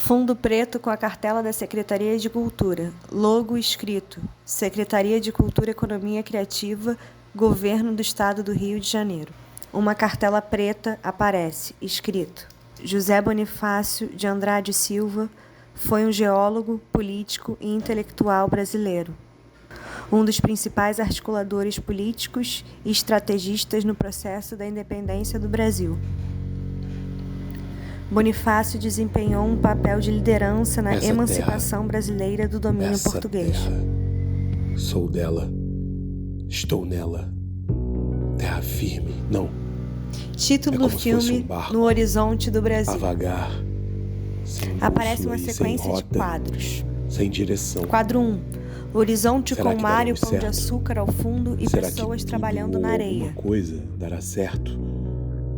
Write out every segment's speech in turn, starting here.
Fundo preto com a cartela da Secretaria de Cultura. Logo escrito: Secretaria de Cultura e Economia Criativa, Governo do Estado do Rio de Janeiro. Uma cartela preta aparece, escrito: José Bonifácio de Andrade Silva foi um geólogo, político e intelectual brasileiro. Um dos principais articuladores políticos e estrategistas no processo da independência do Brasil. Bonifácio desempenhou um papel de liderança na emancipação brasileira do domínio português. Terra, sou dela, estou nela, terra firme, não. Título do filme: No Horizonte do Brasil. A vagar, sem aparece uma bússola e sequência sem rota, de quadros. sem direção. Quadro 1. Horizonte Será com que mar e daremos pão de certo? açúcar ao fundo e Será pessoas que trabalhando tudo na ou areia. alguma coisa dará certo?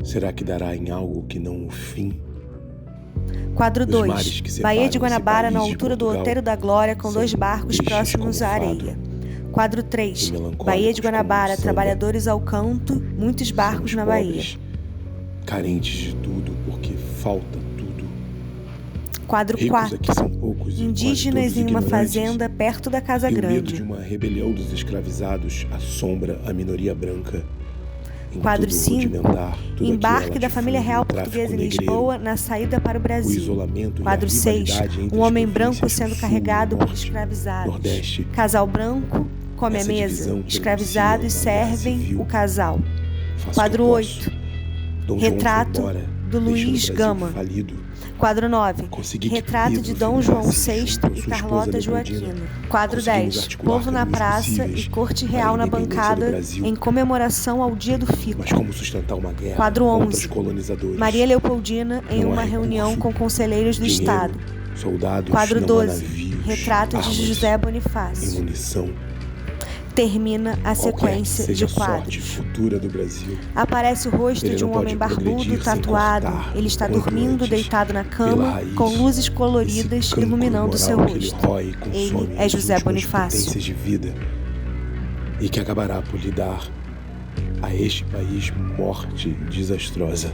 Será que dará em algo que não o fim? Quadro Os 2. mares que Baía separam de esse Guanabara, na país de altura do Portugal Outeiro da Glória, com são 2 barcos tristes próximos como à fado areia. Quadro 3. e melancólicos Baía de Guanabara, como um trabalhadores ao canto, muitos São barcos os na pobres, baía. carentes de tudo porque falta tudo. Quadro Ricos 4. aqui são poucos e quase Indígenas todos em uma ignorantes. fazenda perto da Casa E o medo de Grande. uma rebelião dos escravizados assombra a minoria branca. Em Quadro tudo 5. rudimentar, tudo Embarque aqui da família latifundio, real tráfico portuguesa em negreiro, Lisboa na saída para o o Brasil. isolamento Quadro e a 6. rivalidade entre Um as homem branco províncias sendo sul, carregado por norte, escravizados. nordeste. Casal branco come a Essa mesa. divisão Escravizados pronuncia uma guerra servem civil. o casal. Faço Quadro o que eu posso. 8. Dom João foi Retrato embora, do deixando Luiz o Brasil Gama. falido. Quadro 9. Consegui que Retrato de Pedro Dom João ficasse VI junto à e sua Carlota esposa Leopoldina. Joaquina. Quadro Conseguimos 10. articular Povo na caminhos praça possíveis e corte para a real na independência do bancada Brasil. em comemoração ao dia do fico. Mas como sustentar uma guerra Quadro contra 11. os colonizadores? Maria Leopoldina em Não há uma reunião recurso, com conselheiros do dinheiro, Estado. soldados, Quadro não há 12. navios, Retrato de armas José e Bonifácio. munição. Termina a Qualquer que sequência seja de a sorte quadros. futura do Brasil, Aparece o rosto ele de não um pode homem barbudo, progredir sem tatuado. cortar Ele está o quanto dormindo, antes, deitado na pela cama, raiz, com luzes esse coloridas cancro iluminando seu imoral que ele rosto. rói e consome Ele é as José últimas Bonifácio. potências de vida e que acabará por lhe dar a este país morte desastrosa.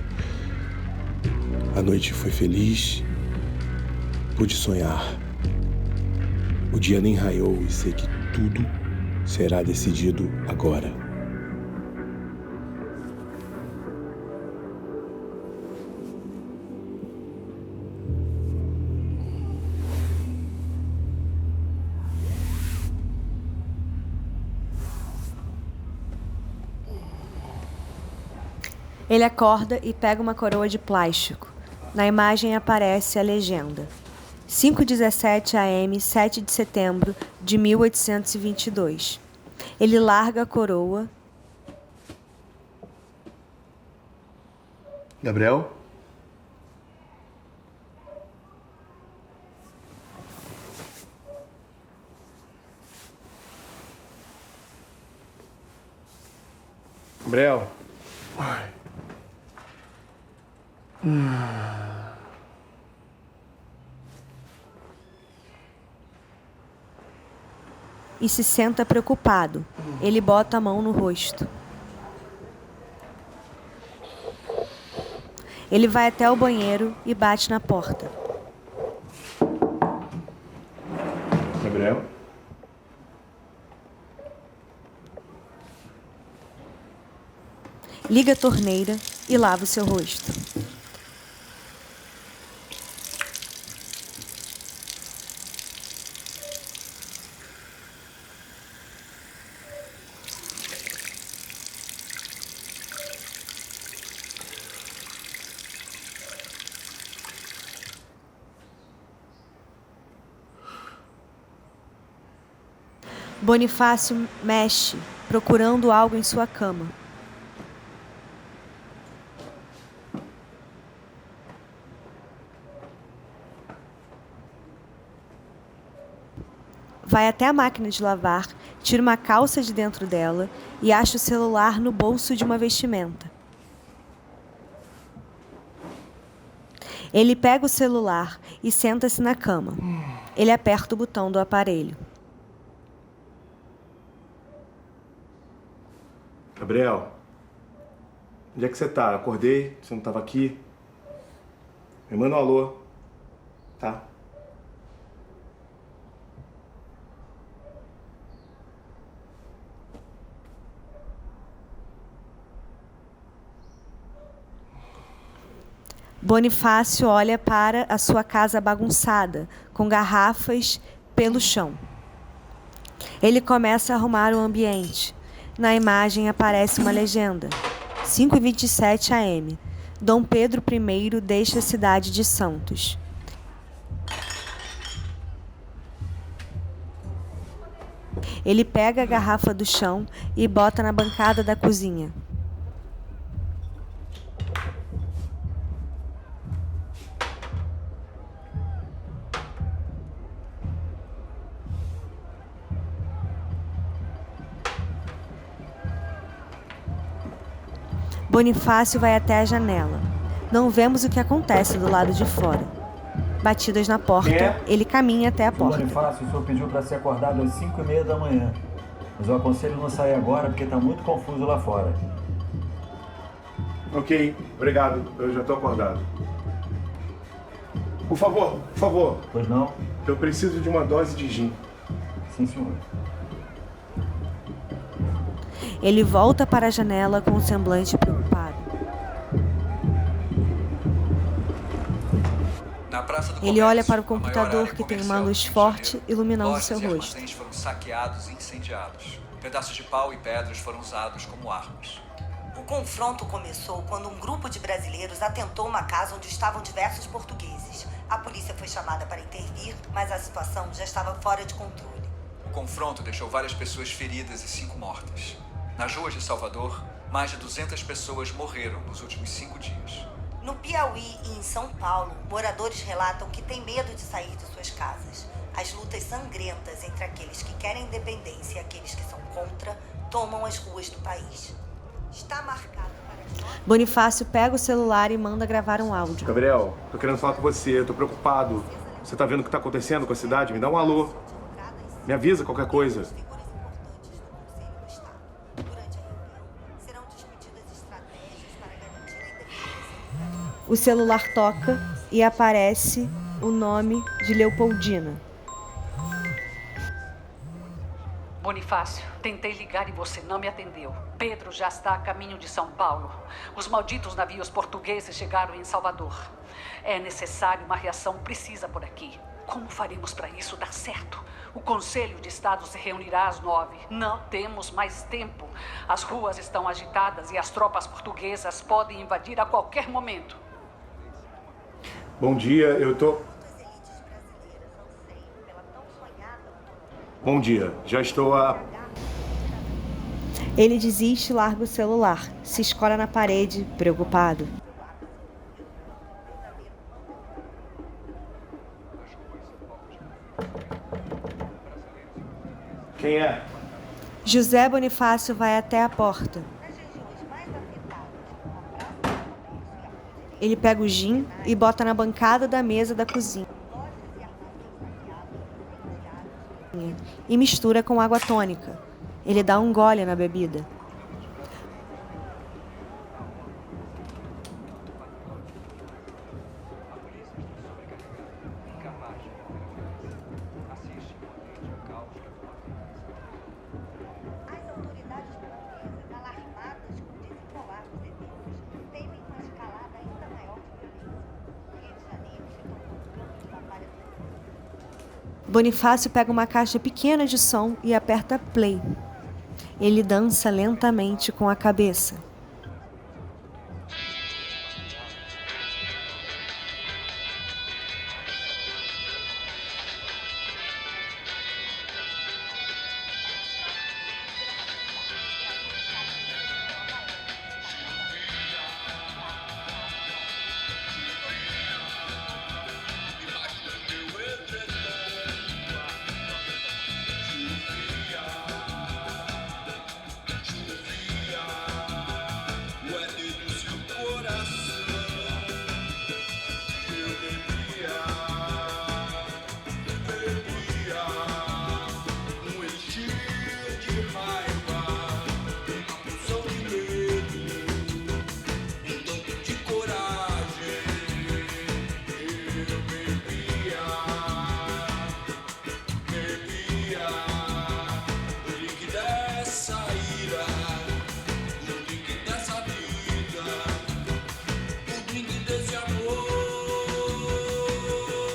A noite foi feliz, pude sonhar. O dia nem raiou e sei que tudo será decidido agora. Ele acorda e pega uma coroa de plástico. Na imagem aparece a legenda: 5h17 am, 7 de setembro de 1822. Ele larga a coroa. Gabriel? Gabriel? E se senta preocupado. Ele bota a mão no rosto. Ele vai até o banheiro e bate na porta. Gabriel? Liga a torneira e lava o seu rosto. Bonifácio mexe, procurando algo em sua cama. Vai até a máquina de lavar, tira uma calça de dentro dela e acha o celular no bolso de uma vestimenta. Ele pega o celular e senta-se na cama. Ele aperta o botão do aparelho. Gabriel? Onde é que você tá? Acordei, você não tava aqui. Me manda um alô. tá? Bonifácio olha para a sua casa bagunçada, com garrafas pelo chão. Ele começa a arrumar o ambiente. Na imagem aparece uma legenda. 5h27 AM. Dom Pedro I deixa a cidade de Santos. Ele pega a garrafa do chão e bota na bancada da cozinha. Bonifácio vai até a janela. Não vemos o que acontece do lado de fora. Batidas na porta, ele caminha até a porta. Bonifácio, o senhor pediu para ser acordado às 5h30 da manhã. Mas eu aconselho não sair agora porque está muito confuso lá fora. Ok, obrigado. Eu já tô acordado. Por favor. Pois não? Eu preciso de uma dose de gin. Sim, senhor. Ele volta para a janela com um semblante preocupado. Ele olha para o computador que tem uma luz forte iluminando seu rosto. Os foram saqueados e incendiados. Pedaços de pau e pedras foram usados como armas. O confronto começou quando um grupo de brasileiros atentou uma casa onde estavam diversos portugueses. A polícia foi chamada para intervir, mas a situação já estava fora de controle. O confronto deixou várias pessoas feridas e 5 mortas. Nas ruas de Salvador, mais de 200 pessoas morreram nos últimos 5 dias. No Piauí e em São Paulo, moradores relatam que têm medo de sair de suas casas. As lutas sangrentas entre aqueles que querem independência e aqueles que são contra tomam as ruas do país. Está marcado para... Bonifácio pega o celular e manda gravar um áudio. Gabriel, tô querendo falar com você, eu tô preocupado. Você tá vendo o que tá acontecendo com a cidade? Me dá um alô. Me avisa qualquer coisa. O celular toca e aparece o nome de Leopoldina. Bonifácio, tentei ligar e você não me atendeu. Pedro já está a caminho de São Paulo. Os malditos navios portugueses chegaram em Salvador. É necessário uma reação precisa por aqui. Como faremos para isso dar certo? O Conselho de Estado se reunirá às 9. Não temos mais tempo. As ruas estão agitadas e as tropas portuguesas podem invadir a qualquer momento. Bom dia, eu tô... Bom dia, já estou a... Ele desiste e larga o celular. Se escora na parede, preocupado. Quem é? José Bonifácio vai até a porta. Ele pega o gin e bota na bancada da mesa da cozinha. E mistura com água tônica. Ele dá um gole na bebida. Bonifácio pega uma caixa pequena de som e aperta play. Ele dança lentamente com a cabeça.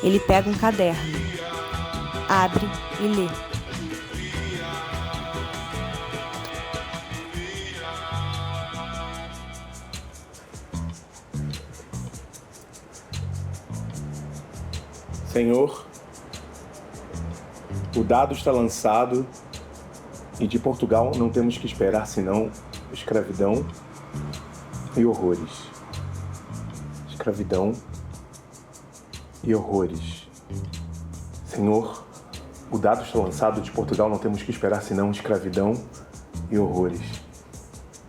Ele pega um caderno, abre e lê. Senhor, o dado está lançado e de Portugal não temos que esperar senão escravidão e horrores. Escravidão e horrores. Senhor, o dado está lançado de Portugal não temos que esperar senão escravidão e horrores.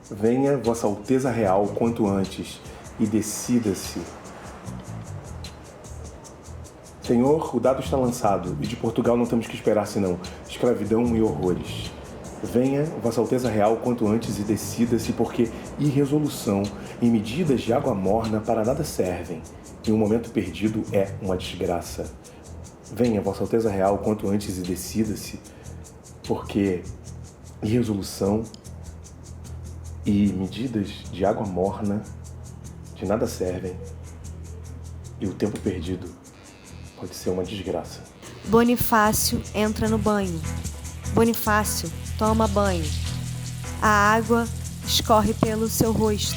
Venha Vossa Alteza Real quanto antes e decida-se. Senhor, o dado está lançado e de Portugal não temos que esperar senão escravidão e horrores. Venha Vossa Alteza Real quanto antes e decida-se, porque irresolução e medidas de água morna para nada servem, e um momento perdido é uma desgraça. Venha Vossa Alteza Real quanto antes e decida-se, porque irresolução e medidas de água morna de nada servem, e o tempo perdido pode ser uma desgraça. Bonifácio entra no banho. Bonifácio toma banho. A água escorre pelo seu rosto.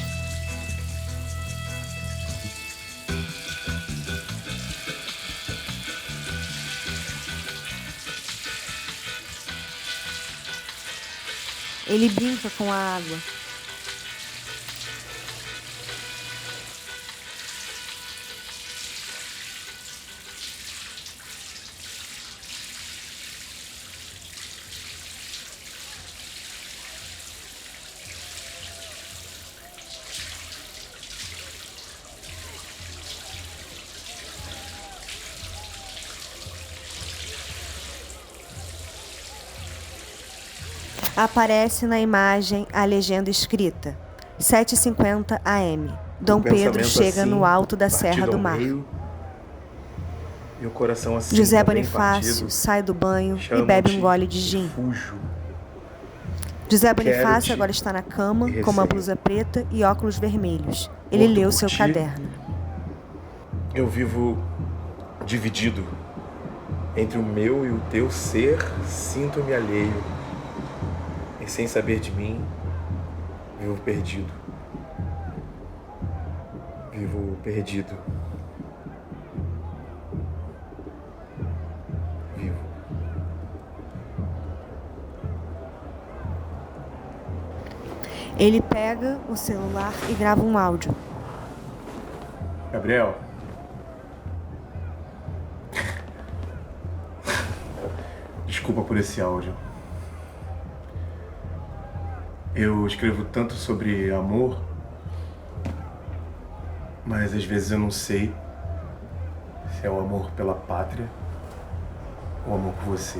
Ele brinca com a água. Aparece na imagem a legenda escrita: 7h50 AM. Dom Pedro chega assim, no alto da Serra do Mar. Meio, e o coração assim, José Bonifácio sai do banho e bebe um gole de gin. Fujo. José Bonifácio agora está na cama com uma blusa preta e óculos vermelhos. Ele lê o seu caderno. Eu vivo dividido entre o meu e o teu ser, sinto-me alheio. E sem saber de mim, vivo perdido. Vivo perdido. Vivo. Ele pega o celular e grava um áudio. Gabriel. Desculpa por esse áudio. Eu escrevo tanto sobre amor, mas às vezes eu não sei se é o amor pela pátria ou o amor por você.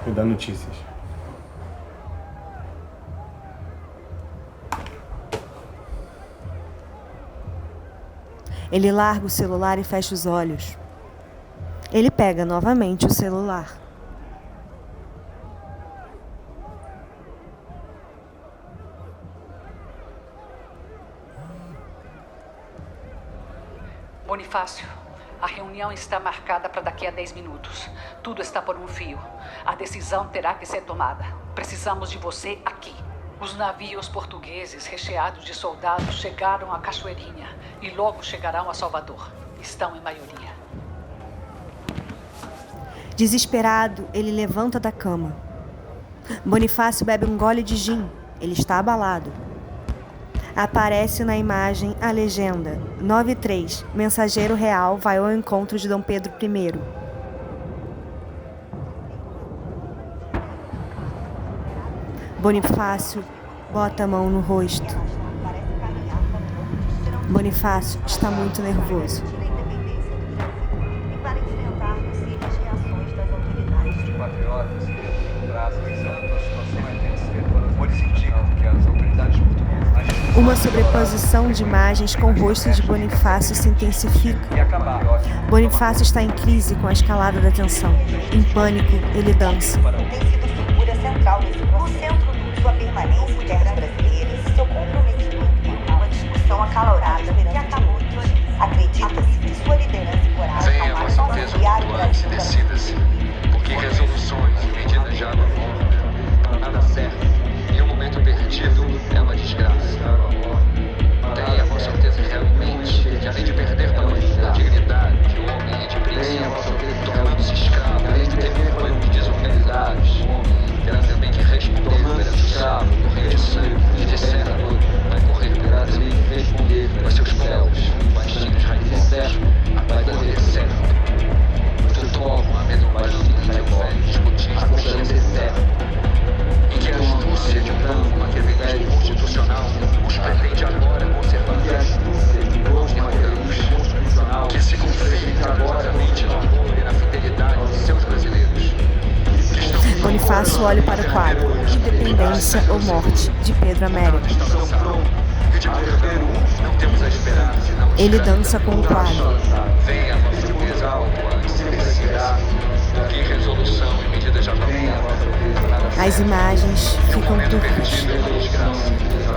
Me dá notícias. Ele larga o celular e fecha os olhos. Ele pega novamente o celular. Bonifácio, a reunião está marcada para daqui a 10 minutos. Tudo está por um fio. A decisão terá que ser tomada. Precisamos de você aqui. Os navios portugueses recheados de soldados chegaram a Cachoeirinha e logo chegarão a Salvador. Estão em maioria. Desesperado, ele levanta da cama. Bonifácio bebe um gole de gin. Ele está abalado. Aparece na imagem a legenda: 9-3, mensageiro real vai ao encontro de Dom Pedro I. Bonifácio bota a mão no rosto. Bonifácio está muito nervoso. Uma sobreposição de imagens com o rosto de Bonifácio se intensifica. Bonifácio está em crise com a escalada da tensão. Em pânico, ele dança. Tem sido figura central desse processo. No centro de sua permanência em terras brasileiras, seu comprometimento com uma discussão acalorada e acabou de hoje. Acredita-se que sua liderança e coragem Venha, Vossa Alteza, quanto antes e decida-se, porque resoluções e medidas de água morta para nada servem, e um momento perdido é uma desgraça. Tenha, Vossa Alteza, realmente que além de perder pela a dignidade de homem e de princípio, tornando-se escravo, além de ter vergonha de desorganizados, terá também que responder perante o sábio, correr de sangue e de serra, vai correr perante responder aos seus povos, baixinhos raízes certo, vai correr certo. Tu toma a mesma baixinha que o velho discutir a consciência eterna, em que a astúcia de um povo maquiavelismo constitucional os pretende agora conservar. E a astúcia de bons democratas que se confiem rigorosamente no amor e na fidelidade de seus brasileiros. Bonifácio olha para o quadro Independência ou Morte, de Pedro Américo. Ele dança com o quadro. Venha, Vossa Alteza, quanto antes se decida, porque resolução e medidas já tomadas. As imagens ficam turvas.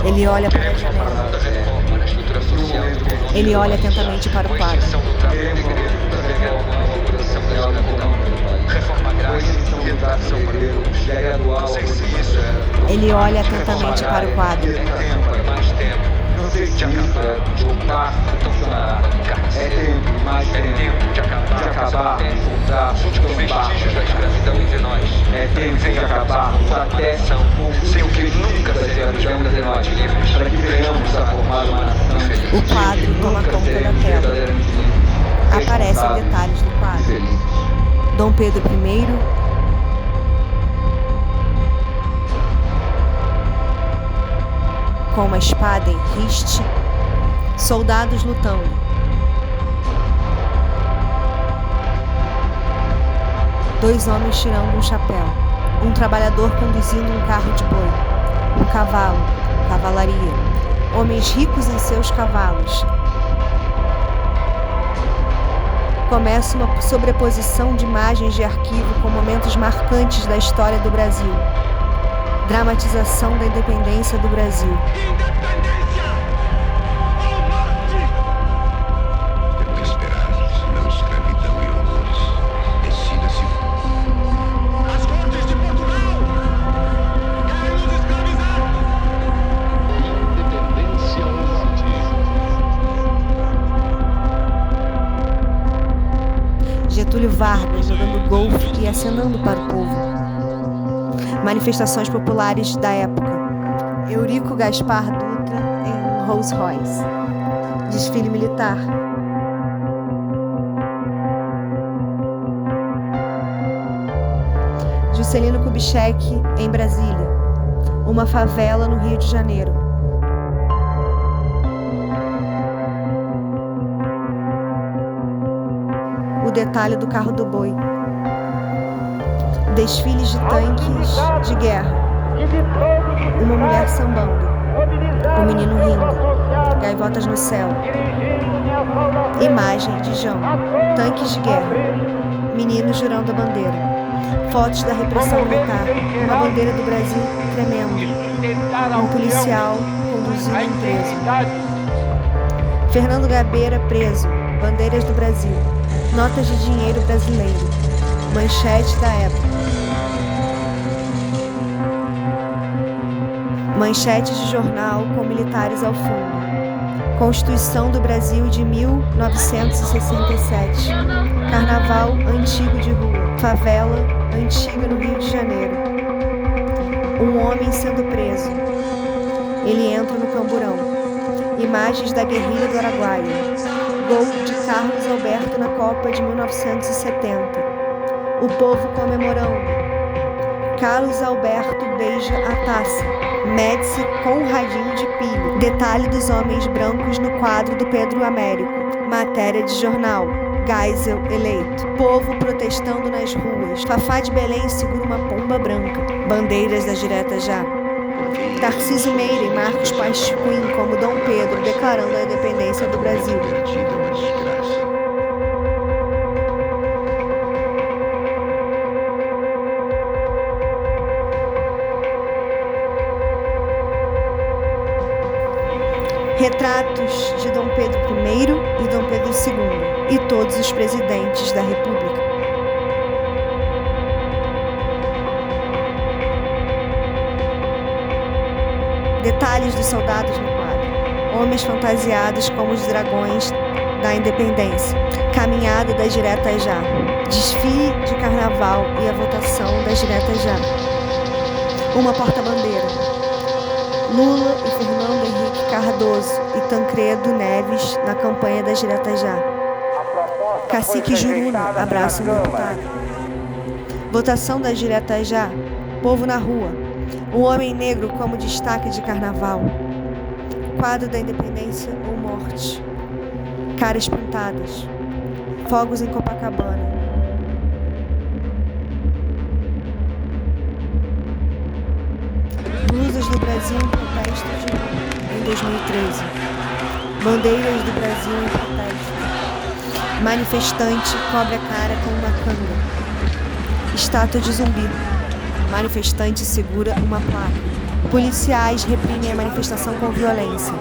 Ele olha para a janela. Ele olha atentamente para o quadro. Reforma agrária e educação para todos. Não sei se isso Ele olha atentamente para o quadro. É mais tempo. De acabar, de voltar, é tempo, mais tempo de acabar, os últimos vestígios da escravidão entre nós. É tempo de acabar até sem o que nunca seremos de nós livres, para que venhamos a formar uma nação feliz. O quadro toma conta da tela. Aparecem detalhes do quadro. Dom Pedro I, com uma espada em riste, soldados lutando. Dois homens tirando um chapéu, um trabalhador conduzindo um carro de boi, um cavalo, cavalaria, homens ricos em seus cavalos. Começa uma sobreposição de imagens de arquivo com momentos marcantes da história do Brasil. Dramatização da independência do Brasil. Independência ou morte! Temos que esperar, senão escravidão e horrores. Decida-se. As cortes de Portugal querem nos escravizar! Independência ou morte! Getúlio Vargas jogando golfe e acenando para o povo. Manifestações populares da época. Eurico Gaspar Dutra em Rolls Royce. Desfile militar. Juscelino Kubitschek em Brasília. Uma favela no Rio de Janeiro. O detalhe do carro do boi. Desfiles de tanques de guerra. Uma mulher sambando. Um menino rindo. Gaivotas no céu. Imagem de João. Tanques de guerra. Meninos jurando a bandeira. Fotos da repressão militar. Uma bandeira do Brasil tremendo. Um policial conduzindo um preso. Fernando Gabeira preso. Bandeiras do Brasil. Notas de dinheiro brasileiro. Manchete da época. Manchetes de jornal com militares ao fundo. Constituição do Brasil de 1967. Carnaval antigo de rua. Favela antiga no Rio de Janeiro. Um homem sendo preso. Ele entra no camburão. Imagens da guerrilha do Araguaia. Gol de Carlos Alberto na Copa de 1970. O povo comemorando. Carlos Alberto beija a taça. Médici com um radinho de pilha. Detalhe dos homens brancos no quadro do Pedro Américo. Matéria de jornal. Geisel eleito. Povo protestando nas ruas. Fafá de Belém segura uma pomba branca. Bandeiras da direta já. Tarcísio Meira e Marcos Pasquim como Dom Pedro declarando a independência do Brasil. Retratos de Dom Pedro I e Dom Pedro II e todos os presidentes da República. Detalhes dos soldados no quadro. Homens fantasiados como os dragões da Independência. Caminhada das diretas já. Desfile de carnaval e a votação das diretas já. Uma porta-bandeira. Lula e Fernando Henrique Cardoso e Tancredo Neves na campanha das diretas já. Cacique Juruna abraça o deputado. Votação das diretas já. Povo na rua. Um homem negro como destaque de carnaval. Quadro da Independência ou Morte. Caras pintadas. Fogos em Copacabana. Blusas do Brasil em protesto em 2013. Bandeiras do Brasil em protesto. Manifestante cobre a cara com uma canga. Estátua de zumbi. Manifestante segura uma placa. Policiais reprimem a manifestação com violência.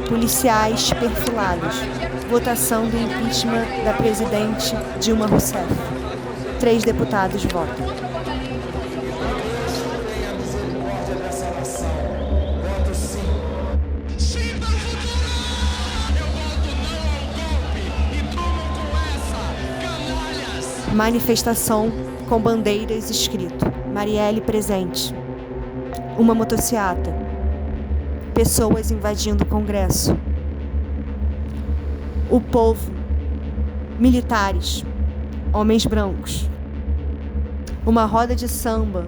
Policiais perfilados. Votação do impeachment da presidente Dilma Rousseff. 3 deputados votam. Manifestação com bandeiras escrito Marielle presente. Uma motociata. Pessoas invadindo o Congresso. O povo. Militares. Homens brancos. Uma roda de samba.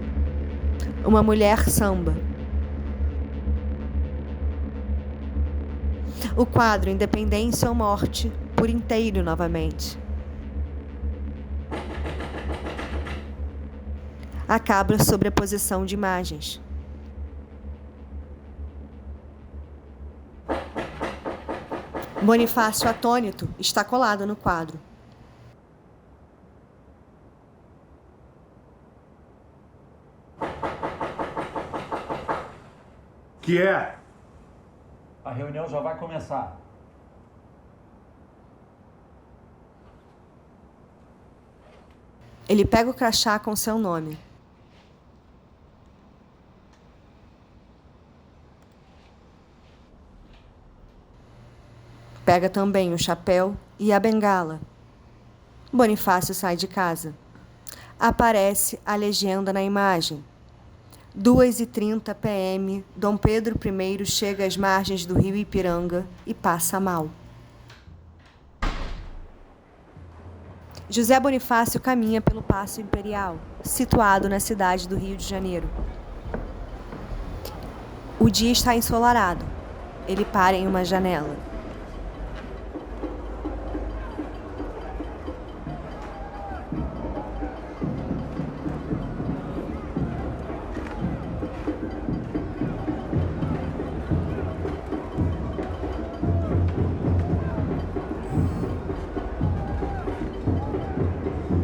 Uma mulher samba. O quadro Independência ou Morte por inteiro novamente. Acaba a sobreposição de imagens. Bonifácio, atônito, está colado no quadro. Que é? A reunião já vai começar. Ele pega o crachá com seu nome. Pega também o chapéu e a bengala. Bonifácio sai de casa. Aparece a legenda na imagem. 2h30 p.m., Dom Pedro I chega às margens do rio Ipiranga e passa mal. José Bonifácio caminha pelo Paço Imperial, situado na cidade do Rio de Janeiro. O dia está ensolarado. Ele para em uma janela.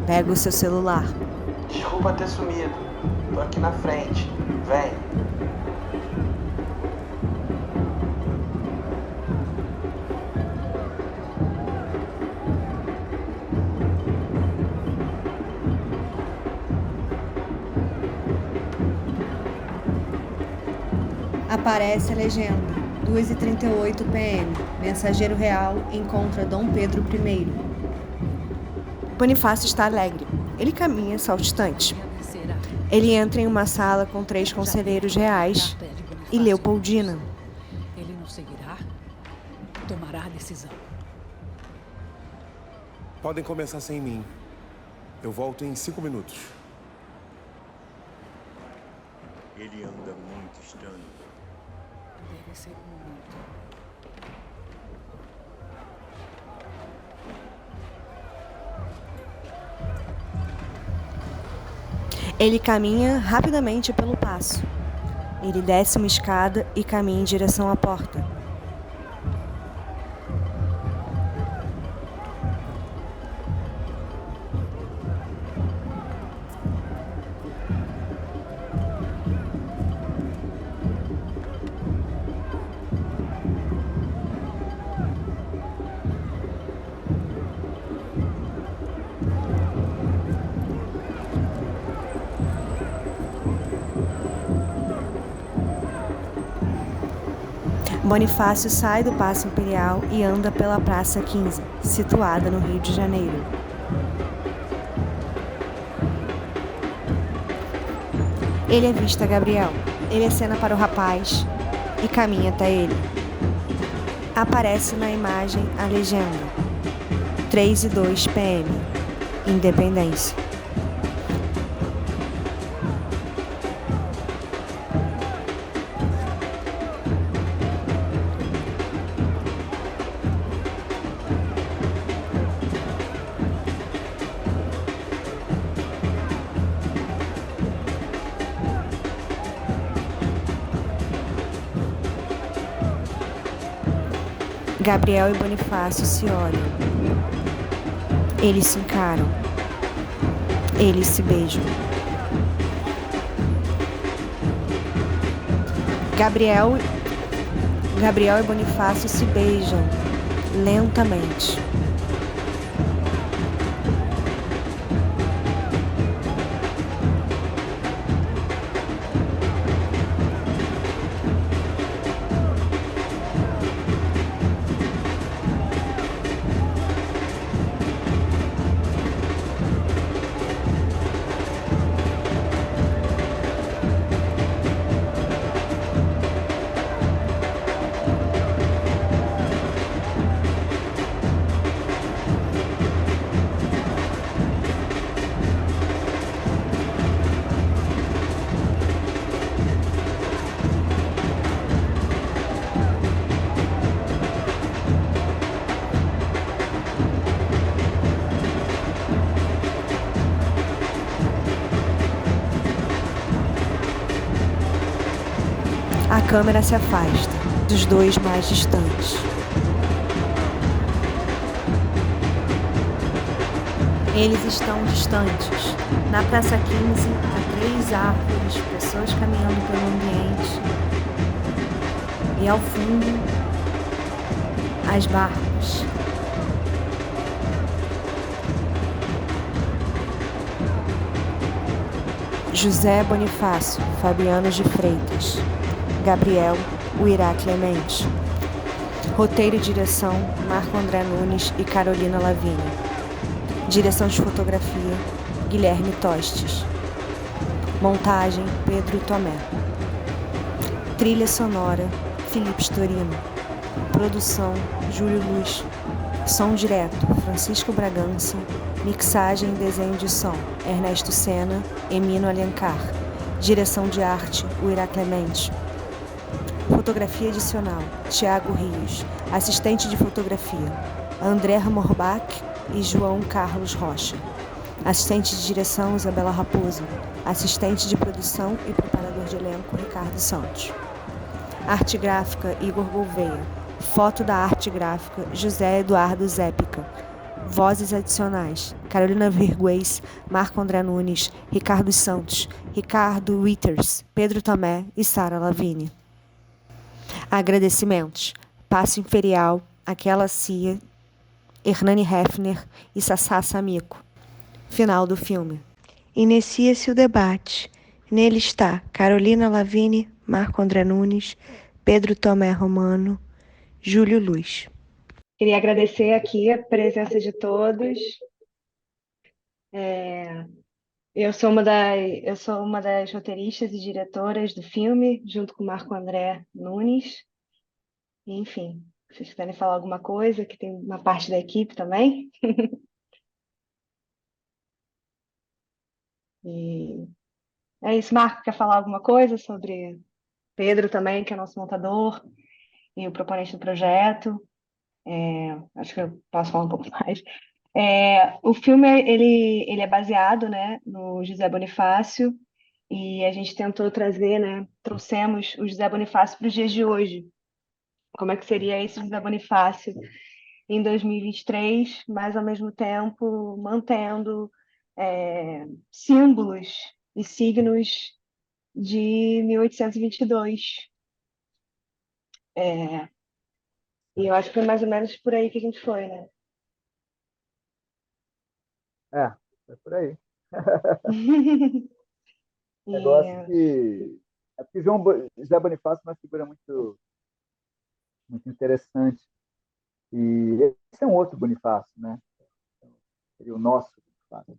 Pega o seu celular. Desculpa ter sumido. Tô aqui na frente. Vem. Aparece a legenda. 2h38 p.m. Mensageiro Real encontra Dom Pedro I. Bonifácio está alegre. Ele caminha saltitante. Ele entra em uma sala com 3 conselheiros reais e Leopoldina. Ele não seguirá, tomará a decisão. Podem começar sem mim. Eu volto em 5 minutos. Ele anda muito estranho. Deve ser muito. Ele caminha rapidamente pelo paço. Ele desce uma escada e caminha em direção à porta. Bonifácio sai do Paço Imperial e anda pela Praça 15, situada no Rio de Janeiro. Ele avista Gabriel. Ele acena para o rapaz e caminha até ele. Aparece na imagem a legenda: 3:02 p.m. Independência. Gabriel e Bonifácio se olham. Eles se encaram. Eles se beijam. Gabriel e Bonifácio se beijam lentamente. A câmera se afasta dos dois mais distantes. Eles estão distantes. Na Praça 15, há 3 árvores, pessoas caminhando pelo ambiente. E ao fundo, as barcas. José Bonifácio, Fabiano de Freitas. Gabriel Uirá Clemente. Roteiro e direção, Marco André Nunes e Carolina Lavigne. Direção de fotografia, Guilherme Tostes. Montagem, Pedro Tomé. Trilha sonora, Felipe Storino. Produção, Júlio Luz. Som direto, Francisco Bragança. Mixagem e desenho de som, Ernesto Sena, Emino Alencar. Direção de arte, Uirá Clemente. Fotografia adicional, Tiago Rios. Assistente de fotografia, André Morbach e João Carlos Rocha. Assistente de direção, Isabela Raposo. Assistente de produção e preparador de elenco, Ricardo Santos. Arte gráfica, Igor Gouveia. Foto da arte gráfica, José Eduardo Zépica. Vozes adicionais, Carolina Virguês, Marco André Nunes, Ricardo Santos, Ricardo Witters, Pedro Tomé e Sara Lavigne. Agradecimentos, Paço Imperial, Aquela Cia, Hernani Hefner e Sassá Samico. Final do filme. Inicia-se o debate. Nele está Carolina Lavigne, Marco André Nunes, Pedro Tomé Romano, Júlio Luz. Queria agradecer aqui a presença de todos. Eu sou uma das roteiristas e diretoras do filme, junto com o Marco André Nunes. Enfim, se vocês quiserem falar alguma coisa, que tem uma parte da equipe também. E é isso, Marco, quer falar alguma coisa sobre Pedro também, que é nosso montador e o proponente do projeto? Acho que eu posso falar um pouco mais. O filme ele é baseado, né, no José Bonifácio, e a gente tentou trazer, né, trouxemos o José Bonifácio para os dias de hoje. Como é que seria esse José Bonifácio em 2023, mas ao mesmo tempo mantendo símbolos e signos de 1822. E eu acho que foi mais ou menos por aí que a gente foi, né? É por aí. E, Negócio que. É porque José Bonifácio é uma figura muito muito interessante. E esse é um outro Bonifácio, né? Seria o nosso Bonifácio.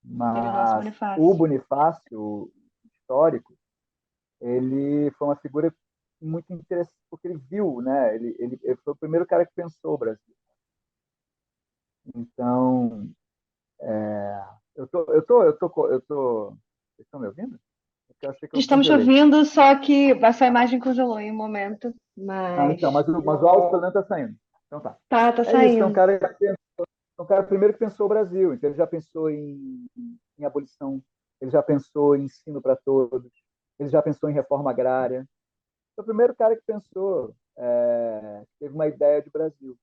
Seria o nosso Mas o Bonifácio. Bonifácio histórico, ele foi uma figura muito interessante, porque ele viu, né? Ele foi o primeiro cara que pensou o Brasil. Então, vocês estão me ouvindo? Porque eu achei que eu Estamos te congelei. ouvindo, só que a sua imagem congelou em um momento, Então, mas o áudio pelo menos está saindo. Então tá. tá É isso, é um saindo. cara primeiro que pensou o Brasil, então ele já pensou em abolição, ele já pensou em ensino para todos, ele já pensou em reforma agrária. Foi o primeiro cara que pensou, que teve uma ideia de Brasil,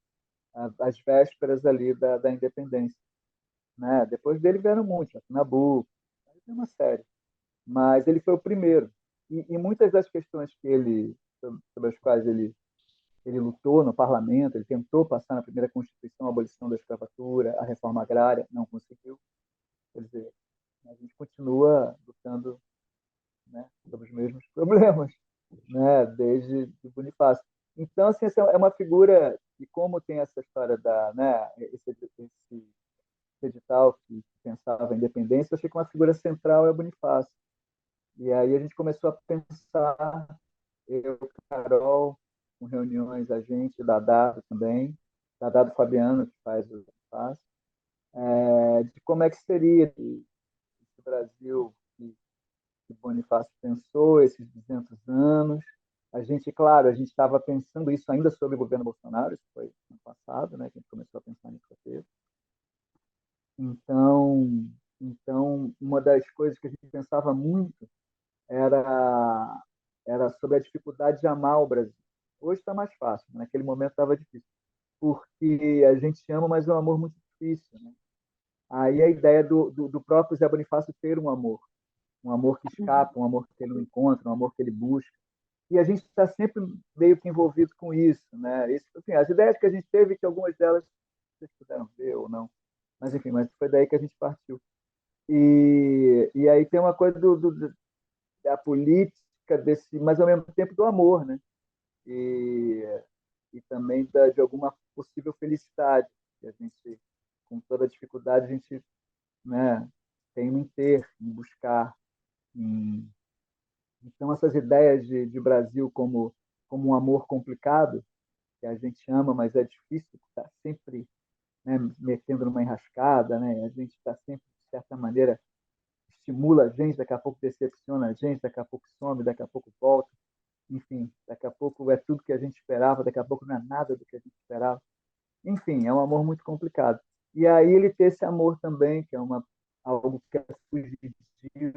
às vésperas ali da independência. Né? Depois dele vieram muitos, Nabucco, tem uma série. Mas ele foi o primeiro. E muitas das questões sobre as quais ele lutou no parlamento, ele tentou passar na primeira Constituição a abolição da escravatura, a reforma agrária, não conseguiu. Quer dizer, a gente continua lutando, né, sobre os mesmos problemas, né, desde o Bonifácio. Então, assim, essa é uma figura, e como tem essa história esse edital que pensava a independência, eu achei que uma figura central é o Bonifácio. E aí a gente começou a pensar, eu, Carol, com reuniões, a gente, Dadado também, Dadado Fabiano, que faz o Bonifácio, de como é que seria esse Brasil que Bonifácio pensou, esses 200 anos. Claro, a gente estava pensando isso ainda sobre o governo Bolsonaro, isso foi no passado, né, que a gente começou a pensar nisso roteiro. Então, uma das coisas que a gente pensava muito era sobre a dificuldade de amar o Brasil. Hoje está mais fácil, mas naquele momento estava difícil, porque a gente ama, mas é um amor muito difícil. Né? Aí a ideia do próprio Zé Bonifácio ter um amor que escapa, um amor que ele não encontra, um amor que ele busca. E a gente está sempre meio que envolvido com isso. Né? Assim, as ideias que a gente teve, que algumas delas vocês puderam ver ou não, mas enfim, mas foi daí que a gente partiu. E aí tem uma coisa da política, mas ao mesmo tempo do amor, né? E também de alguma possível felicidade que a gente, com toda a dificuldade, a gente, né, tem em ter, em buscar. Então, essas ideias de Brasil como um amor complicado, que a gente ama, mas é difícil, está sempre, né, metendo numa enrascada, né? A gente está sempre, de certa maneira, estimula a gente, daqui a pouco decepciona a gente, daqui a pouco some, daqui a pouco volta. Enfim, daqui a pouco é tudo que a gente esperava, daqui a pouco não é nada do que a gente esperava. Enfim, é um amor muito complicado. E aí ele ter esse amor também, que é algo que é fugitivo, que ele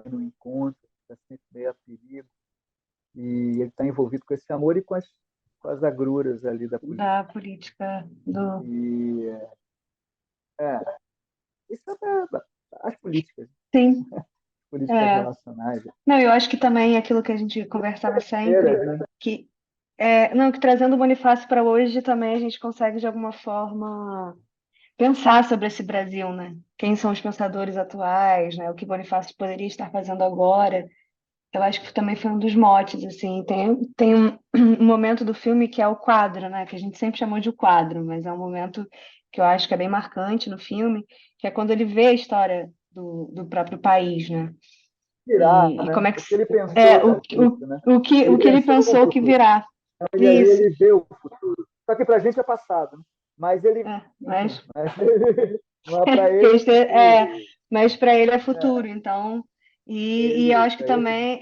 não encontra, que está sempre meio a perigo. E ele está envolvido com esse amor e com as agruras ali da política. Da política do... E, isso é as políticas. Sim. Políticas relacionais. Não, eu acho que também aquilo que a gente conversava sempre, Né? que trazendo o Bonifácio para hoje também a gente consegue de alguma forma pensar sobre esse Brasil, né? Quem são os pensadores atuais, né? O que Bonifácio poderia estar fazendo agora. Eu acho que também foi um dos motes, assim. Tem um momento do filme que é o quadro, né? Que a gente sempre chamou de o quadro, mas é um momento que eu acho que é bem marcante no filme, que é quando ele vê a história do próprio país, né? Virar, E né? como é que o que ele pensou o, né? o que ele pensou que virá. E aí ele vê o futuro. Só que para a gente é passado, né? Mas ele. Mas não é para ele. Mas para ele é futuro, então. E eu acho que também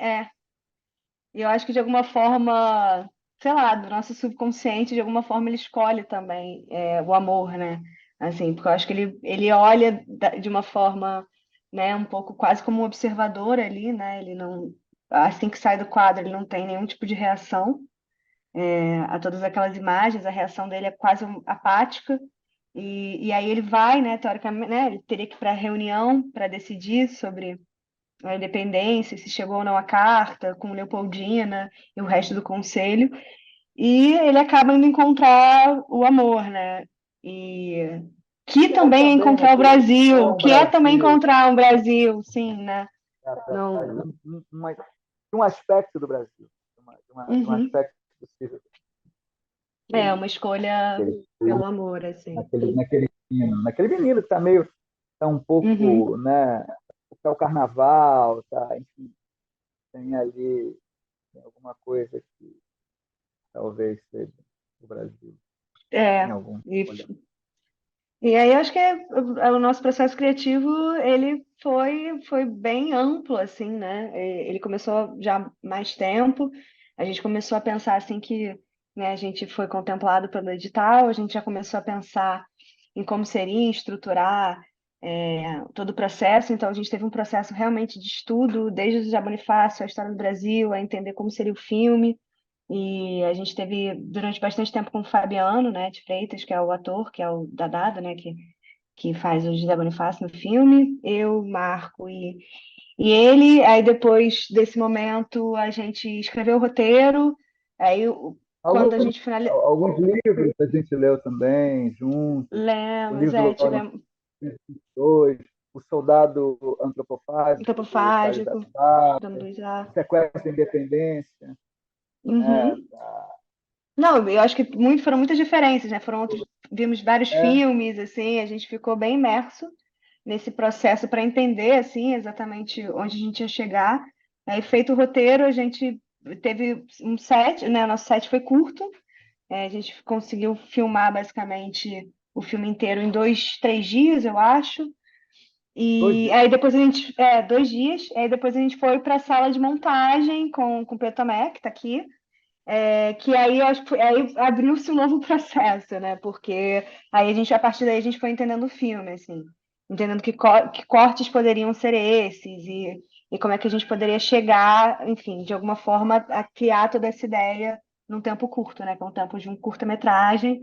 E eu acho que de alguma forma, sei lá, do nosso subconsciente, de alguma forma ele escolhe também o amor, né? Assim, porque eu acho que ele olha de uma forma, né, um pouco quase como um observador ali, né? Ele não, assim que sai do quadro, ele não tem nenhum tipo de reação a todas aquelas imagens, a reação dele é quase apática. E aí ele vai, né, teoricamente, né, ele teria que ir para a reunião para decidir sobre a independência, se chegou ou não a carta, com Leopoldina e o resto do conselho, e ele acaba indo encontrar o amor, né? E que também é encontrar o Brasil, que é também encontrar um Brasil, sim, né? Um aspecto do Brasil, um aspecto possível. É uma escolha Naquele, pelo amor, assim. naquele menino que tá um Uhum. pouco, né? Tá o carnaval, tá, enfim, tem ali tem alguma coisa que talvez seja o Brasil, em É, algum e, olhar. e aí acho que o nosso processo criativo, ele foi bem amplo, assim, né? Ele começou já há mais tempo, a gente começou a pensar, assim, que, né, a gente foi contemplado pelo edital, a gente já começou a pensar em como seria estruturar todo o processo, então a gente teve um processo realmente de estudo, desde o José Bonifácio, a história do Brasil, a entender como seria o filme, e a gente teve durante bastante tempo com o Fabiano, né, de Freitas, que é o ator, que é o Dadado, né, que faz o José Bonifácio no filme, eu, Marco e ele. Aí depois desse momento a gente escreveu o roteiro, aí quando a Alguns, gente finalizou, alguns livros a gente leu também, juntos, o lemos, livro do tivemos 2, O Soldado Antropofágico, do Thales Antropofágico, Dona Abater, Luísa. O Sequestro da Independência, né? Uhum. Não, eu acho que foram muitas diferenças, né? Vimos vários É, filmes, assim, a gente ficou bem imerso nesse processo para entender, assim, exatamente onde a gente ia chegar. Aí, feito o roteiro, a gente teve um set, né? Nosso set foi curto, a gente conseguiu filmar basicamente o filme inteiro em 2, 3 dias, eu acho. E 2 dias. aí depois 2 dias, aí depois a gente foi para a sala de montagem com o Pedro Tomé, que está aqui, que aí eu acho que aí abriu-se um novo processo, né? Porque aí a partir daí a gente foi entendendo o filme, assim, entendendo que cortes poderiam ser esses e como é que a gente poderia chegar, enfim, de alguma forma a criar toda essa ideia num tempo curto, né? Que é um tempo de um curta-metragem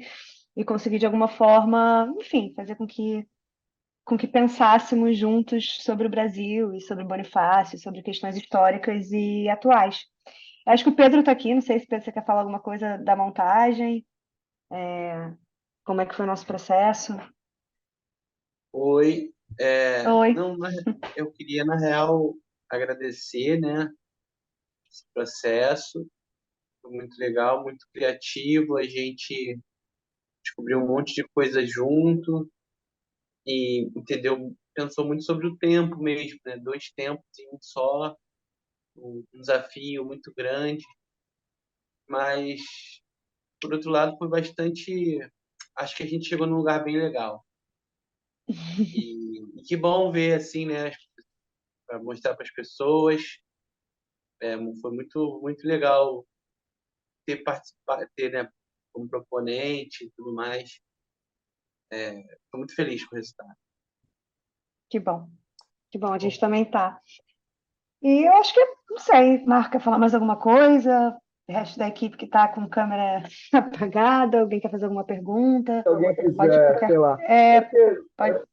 e conseguir de alguma forma, enfim, fazer com que pensássemos juntos sobre o Brasil e sobre o Bonifácio, sobre questões históricas e atuais. Acho que o Pedro está aqui, não sei se Pedro, você quer falar alguma coisa da montagem, como é que foi o nosso processo. Oi, Oi. não, eu queria, na real, agradecer, né, esse processo, foi muito legal, muito criativo, a gente descobriu um monte de coisa junto e pensou muito sobre o tempo mesmo, né, 2 tempos em um só, um desafio muito grande, mas, por outro lado, acho que a gente chegou num lugar bem legal. E que bom ver, assim, né, para mostrar para as pessoas. Foi muito, muito legal ter participado, ter, né, como proponente e tudo mais. Estou muito feliz com o resultado. Que bom, a gente também tá. E eu acho que, não sei, Marco, quer falar mais alguma coisa? O resto da equipe que está com câmera apagada, alguém quer fazer alguma pergunta? Se alguém Pode, quiser, sei lá. Porque pode.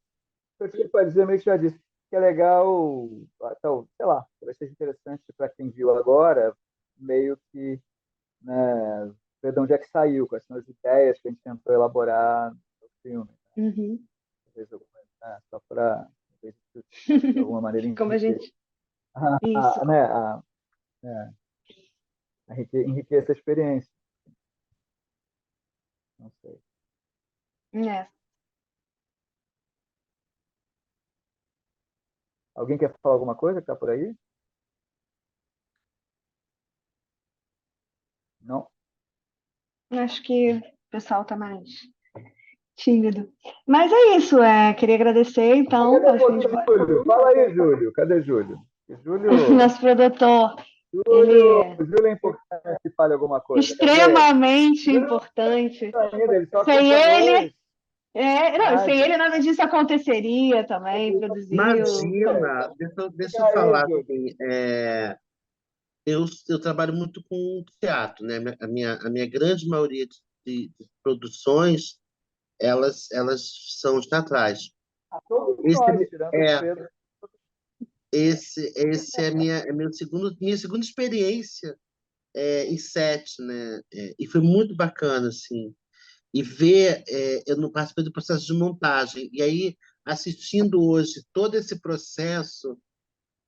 eu tinha para dizer, meio que já disse, que é legal, então, sei lá, talvez seja interessante para quem viu agora, meio que, né, ver de onde é que saiu, quais são as ideias que a gente tentou elaborar no filme. Uhum. Talvez só para, de alguma maneira, Como a enriquecer, gente. Isso. né, enriquecer essa experiência. Não sei. É. Alguém quer falar alguma coisa que está por aí? Não? Acho que o pessoal está mais tímido. Mas é isso, queria agradecer, então, Cadê acho que a o gente Júlio? Fala aí, Júlio. Cadê Júlio? Júlio, nosso produtor, Júlio, ele Júlio é importante que fale alguma é coisa. Cadê? extremamente Júlio importante. ainda, ele só Sem acompanhou ele, os não, sem rádios. ele nada disso aconteceria também, produziu. Imagina, deixa Fica eu aí, falar Júlio. assim, eu trabalho muito com teatro, né? A minha grande maioria de produções, elas são teatrais. Todos Esse nós, tirando o é, Pedro. esse é minha segunda experiência em set, né? E foi muito bacana, assim. E ver, eu não participei do processo de montagem, e aí, assistindo hoje todo esse processo,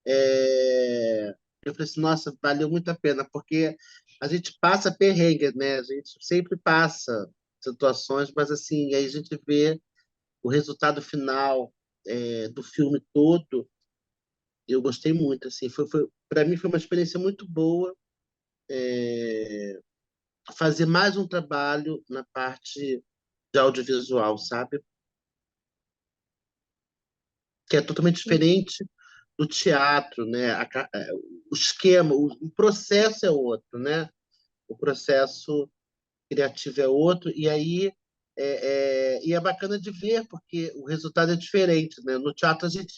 eu falei assim, nossa, valeu muito a pena, porque a gente passa perrengue, né? A gente sempre passa situações, mas assim, aí a gente vê o resultado final do filme todo. Eu gostei muito, assim, para mim foi uma experiência muito boa fazer mais um trabalho na parte de audiovisual, sabe? Que é totalmente diferente do teatro, né? O esquema, o processo é outro, né? O processo criativo é outro, e aí e é bacana de ver, porque o resultado é diferente, né? No teatro a gente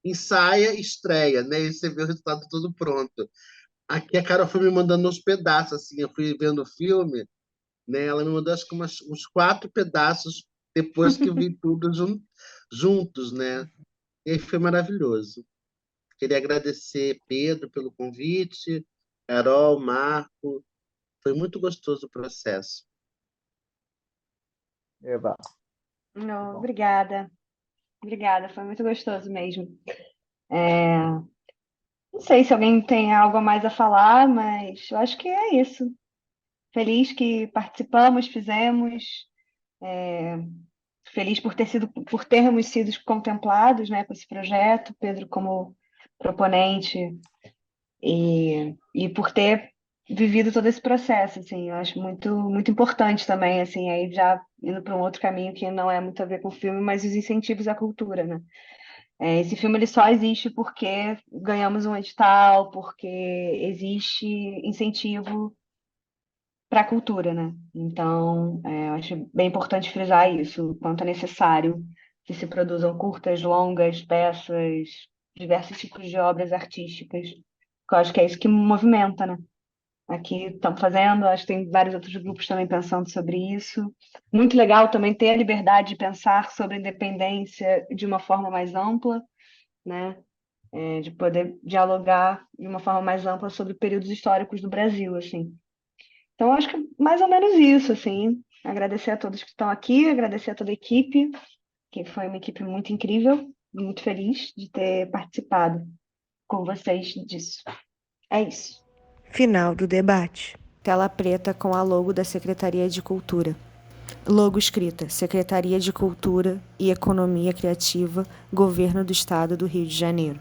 ensaia e estreia, né? E você vê o resultado todo pronto. Aqui a Carol foi me mandando uns pedaços, assim, eu fui vendo o filme, né? Ela me mandou acho que uns 4 pedaços depois que eu vi tudo juntos, né? E aí foi maravilhoso. Queria agradecer Pedro pelo convite, Carol, Marco. Foi muito gostoso o processo. Eva. Não, obrigada. Obrigada, foi muito gostoso mesmo. Não sei se alguém tem algo a mais a falar, mas eu acho que é isso. Feliz que participamos, fizemos, feliz por termos sido contemplados, né, com esse projeto, Pedro como proponente e por ter vivido todo esse processo, assim, eu acho muito importante também, assim, aí já indo para um outro caminho que não é muito a ver com o filme, mas os incentivos à cultura, né? Esse filme ele só existe porque ganhamos um edital, porque existe incentivo para a cultura, né? Então, eu acho bem importante frisar isso, o quanto é necessário que se produzam curtas, longas, peças, diversos tipos de obras artísticas, que eu acho que é isso que movimenta, né? Aqui estamos fazendo, acho que tem vários outros grupos também pensando sobre isso. Muito legal também ter a liberdade de pensar sobre a independência de uma forma mais ampla, né? De poder dialogar de uma forma mais ampla sobre períodos históricos do Brasil, assim. Então, acho que é mais ou menos isso, assim. Agradecer a todos que estão aqui, agradecer a toda a equipe, que foi uma equipe muito incrível, muito feliz de ter participado com vocês disso. É isso. Final do debate. Tela preta com a logo da Secretaria de Cultura. Logo escrita: Secretaria de Cultura e Economia Criativa, Governo do Estado do Rio de Janeiro.